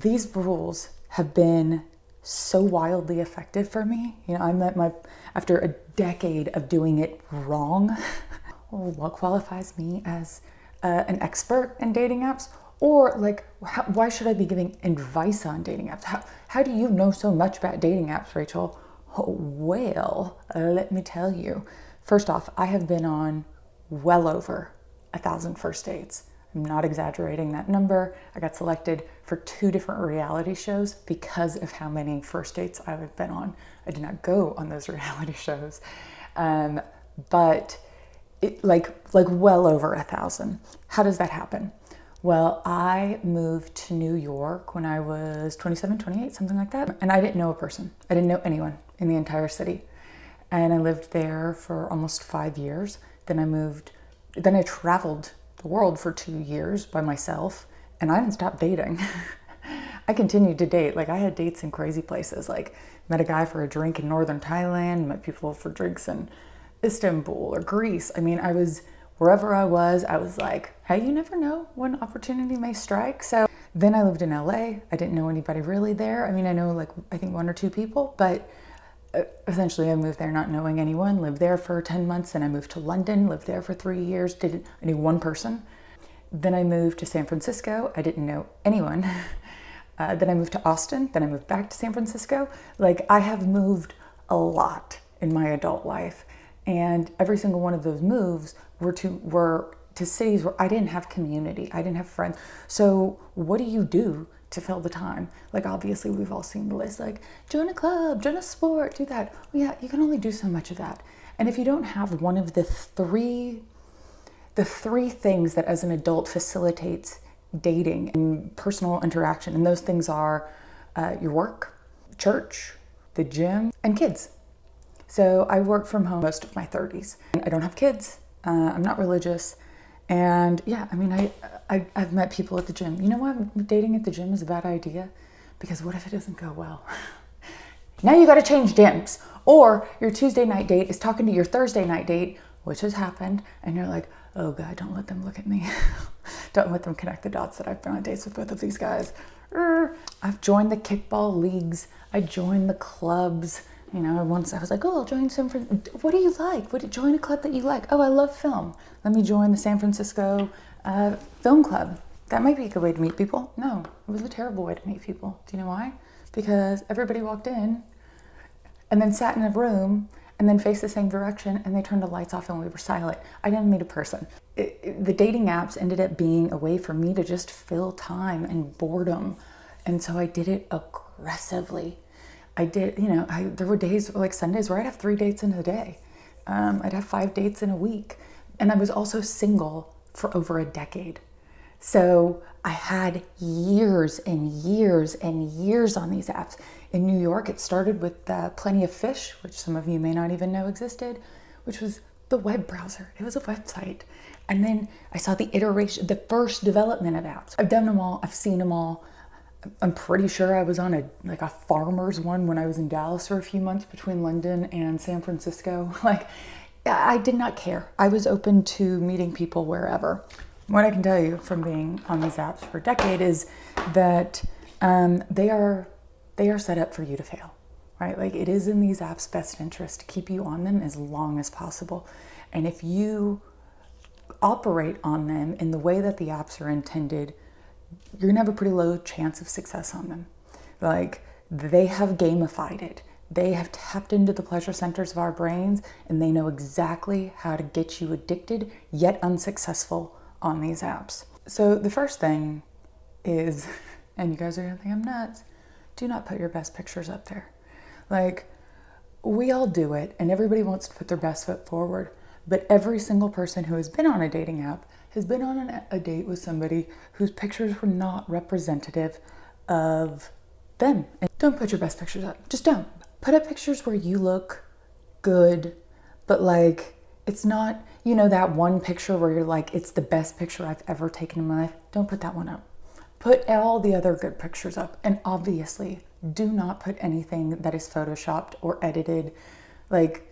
these rules have been so wildly effective for me. You know, I met after a decade of doing it wrong. What qualifies me as an expert in dating apps? Or like, why should I be giving advice on dating apps? How do you know so much about dating apps, Rachel? Well, let me tell you. First off, I have been on well over 1,000 first dates. I'm not exaggerating that number. I got selected for 2 different reality shows because of how many first dates I've been on. I did not go on those reality shows, but it, like well over 1,000. How does that happen? Well, I moved to New York when I was 27, 28, something like that. And I didn't know a person. I didn't know anyone in the entire city. And I lived there for almost 5 years. Then I traveled the world for 2 years by myself, and I didn't stop dating. I continued to date. Like, I had dates in crazy places. Like, met a guy for a drink in northern Thailand, met people for drinks in Istanbul or Greece. I mean, wherever I was like, hey, you never know when opportunity may strike. So then I lived in LA. I didn't know anybody really there. I mean, I know I think 1 or 2 people, but essentially I moved there not knowing anyone, lived there for 10 months. Then I moved to London, lived there for 3 years. I knew 1 person. Then I moved to San Francisco. I didn't know anyone. Then I moved to Austin. Then I moved back to San Francisco. Like, I have moved a lot in my adult life. And every single one of those moves were to cities where I didn't have community. I didn't have friends. So what do you do to fill the time? Like, obviously we've all seen the list, like join a club, join a sport, do that. Well, yeah, you can only do so much of that. And if you don't have one of the three things that as an adult facilitates dating and personal interaction, and those things are your work, church, the gym, and kids. So I worked from home most of my 30s. I don't have kids. I'm not religious. And yeah, I mean, I've met people at the gym. You know what? Dating at the gym is a bad idea, because what if it doesn't go well? Now you got to change gyms. Or your Tuesday night date is talking to your Thursday night date, which has happened. And you're like, oh God, don't let them look at me. Don't let them connect the dots that I've been on dates with both of these guys. I've joined the kickball leagues. I joined the clubs. You know, once I was like, oh, I'll join what do you like? Join a club that you like. Oh, I love film. Let me join the San Francisco Film Club. That might be a good way to meet people. No, it was a terrible way to meet people. Do you know why? Because everybody walked in and then sat in a room and then faced the same direction, and they turned the lights off and we were silent. I didn't meet a person. The dating apps ended up being a way for me to just fill time and boredom. And so I did it aggressively. There were days like Sundays where I'd have 3 dates in a day. I'd have 5 dates in a week. And I was also single for over a decade. So I had years and years and years on these apps. In New York, it started with Plenty of Fish, which some of you may not even know existed, which was the web browser. It was a website. And then I saw the first development of apps. I've done them all. I've seen them all. I'm pretty sure I was on a farmer's one when I was in Dallas for a few months between London and San Francisco. Like, I did not care. I was open to meeting people wherever. What I can tell you from being on these apps for a decade is that they are set up for you to fail, right? Like, it is in these apps' best interest to keep you on them as long as possible. And if you operate on them in the way that the apps are intended, you're gonna have a pretty low chance of success on them. Like, they have gamified it. They have tapped into the pleasure centers of our brains, and they know exactly how to get you addicted yet unsuccessful on these apps. So the first thing is, and you guys are gonna think I'm nuts, do not put your best pictures up there. Like, we all do it, and everybody wants to put their best foot forward, but every single person who has been on a dating app has been on a date with somebody whose pictures were not representative of them. And don't put your best pictures up. Just don't. Put up pictures where you look good, but like, it's not, you know, that one picture where you're like, it's the best picture I've ever taken in my life. Don't put that one up. Put all the other good pictures up. And obviously, do not put anything that is photoshopped or edited. Like,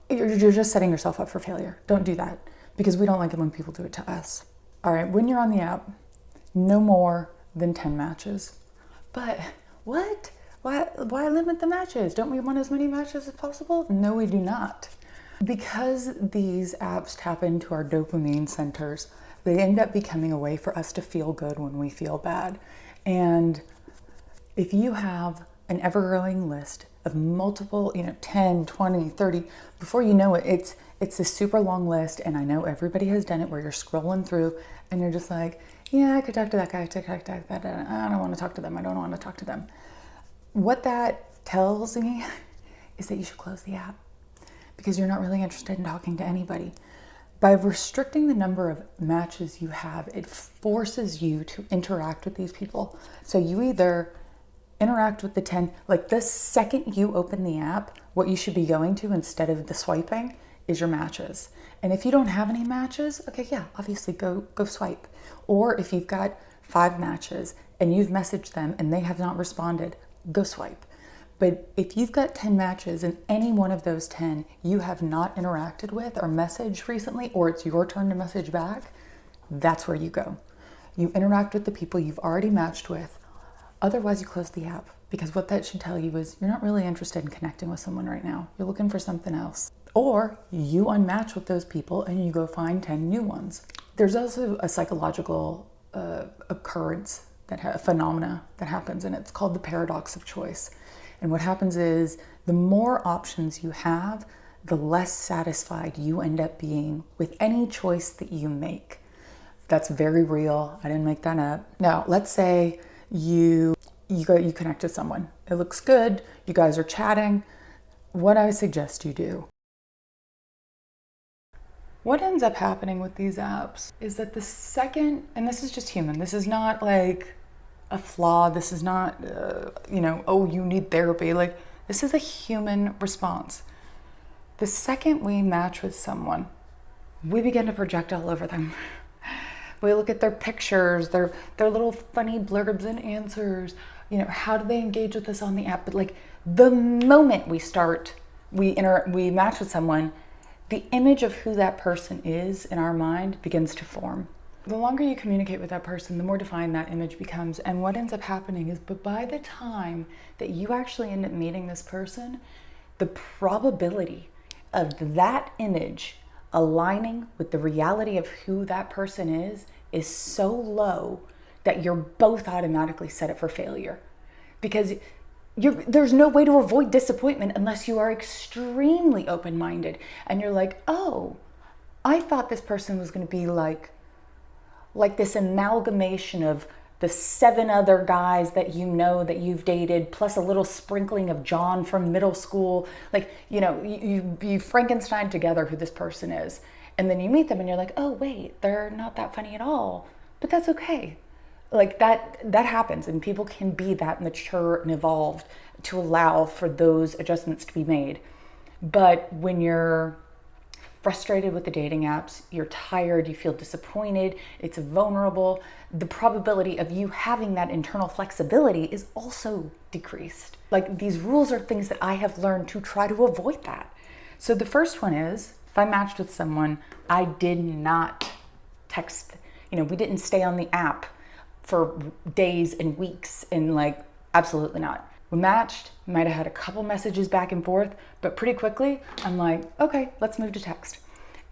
you're just setting yourself up for failure. Don't do that, because we don't like it when people do it to us. All right, when you're on the app, no more than 10 matches. But what? Why limit the matches? Don't we want as many matches as possible? No, we do not. Because these apps tap into our dopamine centers, they end up becoming a way for us to feel good when we feel bad. And if you have an ever-growing list of multiple, 10, 20, 30, before you know it, it's a super long list, and I know everybody has done it, where you're scrolling through and you're just like, yeah, I could talk to that guy, I could talk to that, I don't want to talk to them, I don't want to talk to them. What that tells me is that you should close the app, because you're not really interested in talking to anybody. By restricting the number of matches you have, it forces you to interact with these people. So you either interact with the 10, like the second you open the app, what you should be going to instead of the swiping is your matches. And if you don't have any matches, okay, yeah, obviously go swipe. Or if you've got 5 matches and you've messaged them and they have not responded, go swipe. But if you've got 10 matches and any one of those 10 you have not interacted with or messaged recently, or it's your turn to message back, that's where you go. You interact with the people you've already matched with. Otherwise, you close the app, because what that should tell you is you're not really interested in connecting with someone right now. You're looking for something else. Or you unmatch with those people and you go find 10 new ones. There's also a psychological occurrence, a phenomena that happens, and it's called the paradox of choice. And what happens is the more options you have, the less satisfied you end up being with any choice that you make. That's very real. I didn't make that up. Now, let's say you connect to someone. It looks good. You guys are chatting. What I suggest you do. What ends up happening with these apps is that the second, and this is just human, this is not like a flaw, this is not, oh, you need therapy. Like, this is a human response. The second we match with someone, we begin to project all over them. We look at their pictures, their little funny blurbs and answers. How do they engage with us on the app? But like the moment we match with someone, the image of who that person is in our mind begins to form. The longer you communicate with that person, the more defined that image becomes. And what ends up happening is, but by the time that you actually end up meeting this person, the probability of that image aligning with the reality of who that person is so low that you're both automatically set up for failure. Because there's no way to avoid disappointment unless you are extremely open-minded and you're like, oh, I thought this person was going to be like this amalgamation of the 7 other guys that you've dated, plus a little sprinkling of John from middle school. Like, you Frankenstein together who this person is. And then you meet them and you're like, oh, wait, they're not that funny at all. But that's okay. Like that happens, and people can be that mature and evolved to allow for those adjustments to be made. But when you're frustrated with the dating apps, you're tired, you feel disappointed, it's vulnerable, the probability of you having that internal flexibility is also decreased. Like, these rules are things that I have learned to try to avoid that. So the first one is, if I matched with someone, I did not text, we didn't stay on the app for days and weeks, and absolutely not. We matched, might have had a couple messages back and forth, but pretty quickly I'm like, okay, let's move to text.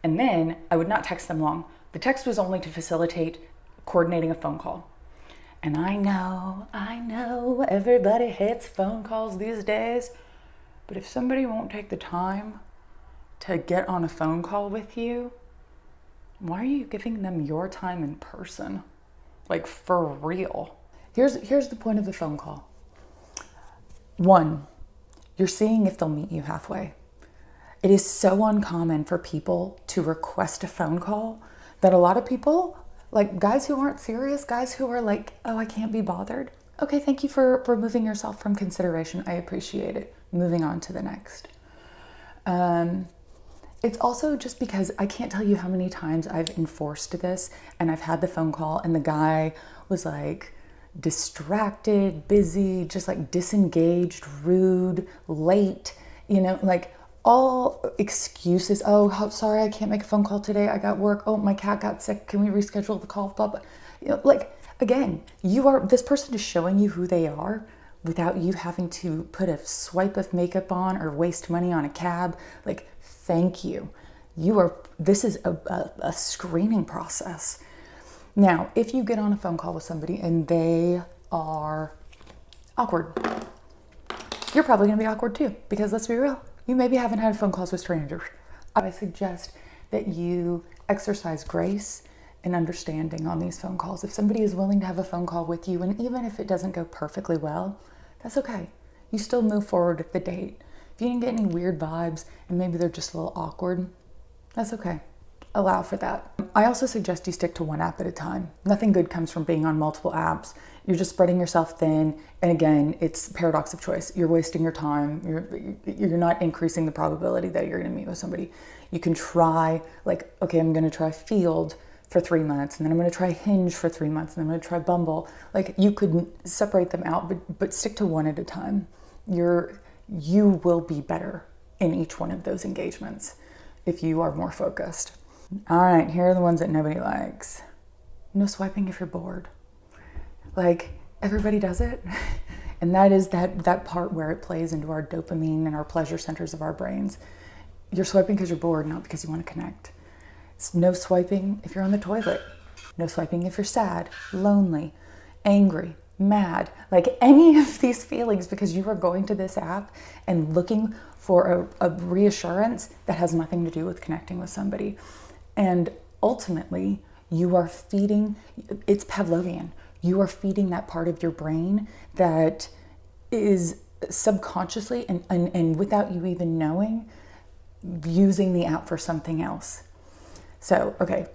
And then I would not text them long. The text was only to facilitate coordinating a phone call. And I know everybody hates phone calls these days, but if somebody won't take the time to get on a phone call with you, why are you giving them your time in person? Like, for real. Here's the point of the phone call. 1, you're seeing if they'll meet you halfway. It is so uncommon for people to request a phone call that a lot of people, like guys who aren't serious, guys who are like, oh, I can't be bothered. Okay, thank you for removing yourself from consideration. I appreciate it. Moving on to the next. It's also just because I can't tell you how many times I've enforced this and I've had the phone call and the guy was like distracted, busy, just like disengaged, rude, late, all excuses. Oh, sorry, I can't make a phone call today. I got work. Oh, my cat got sick. Can we reschedule the call? Blah, blah. Again, this person is showing you who they are without you having to put a swipe of makeup on or waste money on a cab. Like, thank you. This is a screening process. Now, if you get on a phone call with somebody and they are awkward, you're probably gonna be awkward too, because let's be real, you maybe haven't had phone calls with strangers. I suggest that you exercise grace and understanding on these phone calls. If somebody is willing to have a phone call with you, and even if it doesn't go perfectly well, that's okay. You still move forward with the date. If you didn't get any weird vibes and maybe they're just a little awkward, that's okay. Allow for that. I also suggest you stick to one app at a time. Nothing good comes from being on multiple apps. You're just spreading yourself thin. And again, it's paradox of choice. You're wasting your time. You're not increasing the probability that you're going to meet with somebody. You can try, like, okay, I'm going to try Field for 3 months, and then I'm going to try Hinge for 3 months, and then I'm going to try Bumble. Like, you could separate them out, but stick to one at a time. You will be better in each one of those engagements if you are more focused. All right, here are the ones that nobody likes. No swiping if you're bored. Like, everybody does it. And that is that part where it plays into our dopamine and our pleasure centers of our brains. You're swiping because you're bored, not because you want to connect. It's no swiping if you're on the toilet. No swiping if you're sad, lonely, angry, mad, like any of these feelings, because you are going to this app and looking for a reassurance that has nothing to do with connecting with somebody. And ultimately, you are feeding, it's Pavlovian, you are feeding that part of your brain that is subconsciously and without you even knowing, using the app for something else. So, okay,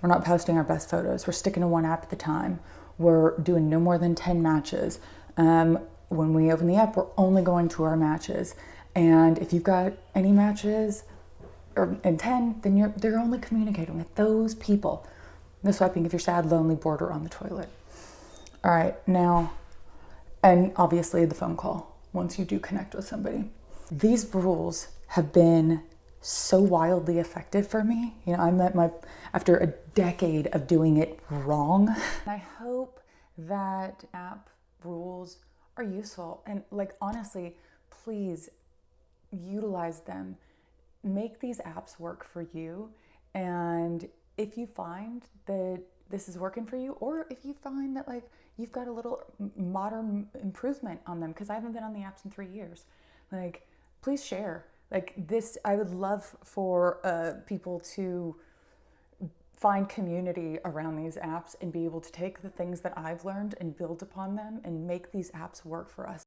we're not posting our best photos. We're sticking to one app at a time. We're doing no more than 10 matches. When we open the app, we're only going to our matches. And if you've got any matches and 10, then they're only communicating with those people. No swiping if you're sad, lonely, bored, or on the toilet. All right, now, and obviously the phone call once you do connect with somebody. These rules have been so wildly effective for me. You know, after a decade of doing it wrong. I hope that app rules are useful. And like, honestly, please utilize them. Make these apps work for you. And if you find that this is working for you, or if you find that like you've got a little modern improvement on them, because I haven't been on the apps in 3 years, like, please share. Like this, I would love for people to find community around these apps and be able to take the things that I've learned and build upon them and make these apps work for us.